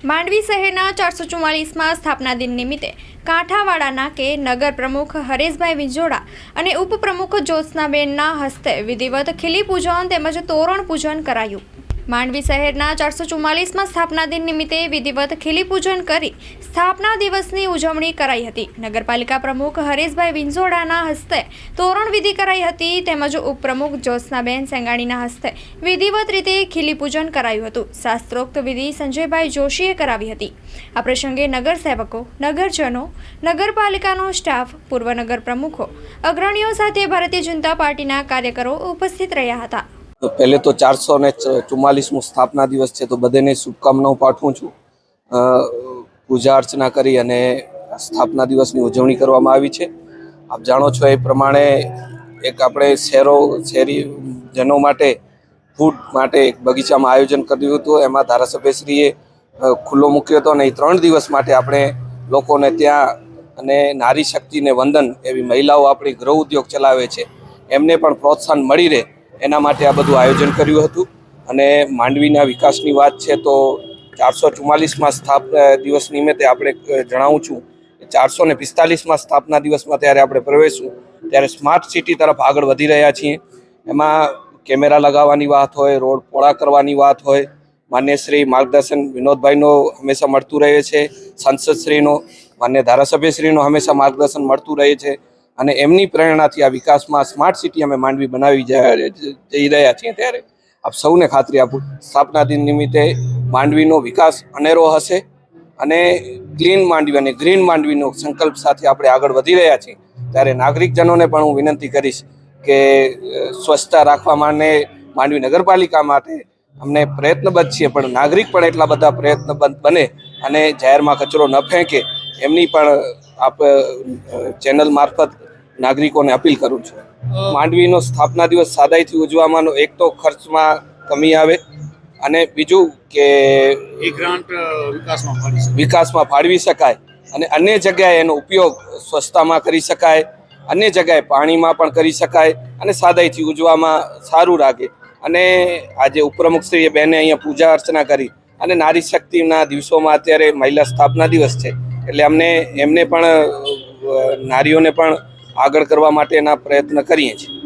માંડવી શહેરના 444માં સ્થાપના દિન નિમિત્તે કાંઠાવાડાના કે નગર પ્રમુખ હરેશભાઈ વિંજોડા અને ઉપપ્રમુખ જ્યોત્સનાબેનના હસ્તે વિધિવત ખીલી પૂજન તેમજ તોરણ પૂજન કરાયું। માંડવી શહેરના 444માં સ્થાપના દિન નિમિત્તે વિધિવત ખીલી પૂજન કરી સ્થાપના દિવસની ઉજવણી કરાઈ હતી। નગરપાલિકા પ્રમુખ હરેશભાઈ વિંજોડાના હસ્તે તોરણ વિધિ કરાઈ હતી તેમજ ઉપપ્રમુખ જ્યોત્સનાબેન સેંગાણીના હસ્તે વિધિવત રીતે ખીલી પૂજન કરાયું હતું। શાસ્ત્રોક્ત વિધિ સંજયભાઈ જોશીએ કરાવી હતી। આ પ્રસંગે નગરસેવકો, નગરજનો, નગરપાલિકાનો સ્ટાફ, પૂર્વ નગર પ્રમુખો, અગ્રણીઓ સાથે ભારતીય જનતા પાર્ટીના કાર્યકરો ઉપસ્થિત રહ્યા હતા। तो पहले तो 444 स्थापना दिवस है तो बधाने शुभकामनाओं पाठवुं छुं। पूजा अर्चना करी अने स्थापना दिवसनी उजवणी करवामां आवी छे। आप जाणो छो ए प्रमाणे एक आपणे शहेरीजनो माटे फूड माटे एक बगीचामां आयोजन कर्युं हतुं। एमां धारासभ्यश्रीए खुल्लो मूक्यो हतो अने 3 दिवस माटे आपणे लोकोने त्यां अने नारी शक्तिने वंदन एवी महिलाओ आपणी गृह उद्योग चलावे छे एमने पण प्रोत्साहन मळी रहे एना माटे आ बधुं आयोजन कर्युं हतुं। अने मांडवीना विकासनी वात छे तो 444માં स्थापना दिवस निमित्ते आपणे जणावुं छुं 445માં स्थापना दिवसमां त्यारे आपणे प्रवेशुं त्यारे स्मार्ट सिटी तरफ आगळ वधी रह्या छीए। एमां केमेरा लगाववानी वात होय, रोड पोळा करवानी वात होय, मान्य श्री मार्गदर्शन विनोदभाईनो हमेशा मळतुं रहे छे, सांसदश्रीनो, मान्य धारासभ्यश्रीनो हमेशा मार्गदर्शन मळतुं रहे छे અને એમની પ્રેરણાથી આ વિકાસમાં સ્માર્ટ સિટી અમે માંડવી બનાવી જઈ રહ્યા છીએ। ત્યારે આપ સૌને ખાતરી આપું સ્થાપના દિન નિમિત્તે માંડવીનો વિકાસ અનેરો હશે અને ક્લીન માંડવી અને ગ્રીન માંડવીનો સંકલ્પ સાથે આપણે આગળ વધી રહ્યા છીએ। ત્યારે નાગરિકજનોને પણ હું વિનંતી કરીશ કે સ્વચ્છતા રાખવા માટે માંડવી નગરપાલિકા માટે અમને પ્રયત્નબદ્ધ છીએ પણ નાગરિક પણ એટલા બધા પ્રયત્નબદ્ધ બને અને જાહેરમાં કચરો ન ફેંકે એમની પણ આપ ચેનલ મારફત नागरिकों अपील करूँ छूँ। मांडवीनो स्थापना दिवस सादाईथी उजववामानो एक तो खर्चमां कमी आवे अने बीजू के ग्रांट विकासमां फाळवी शकाय अने अन्य जग्याए एनो उपयोग स्वच्छतामां करी शकाय, अन्य जग्याए पाणीमां पण करी शकाय अने सादाईथी उजववामां सारूं लागे। अने आजे उपप्रमुखश्रीए बेने अहींया पूजा अर्चना करी अने नारी शक्तिना दिवसोमां अत्यारे महिला स्थापना दिवस छे એટલે એમને પણ નારીઓને પણ આગળ કરવા માટેના પ્રયત્ન કરીએ છીએ।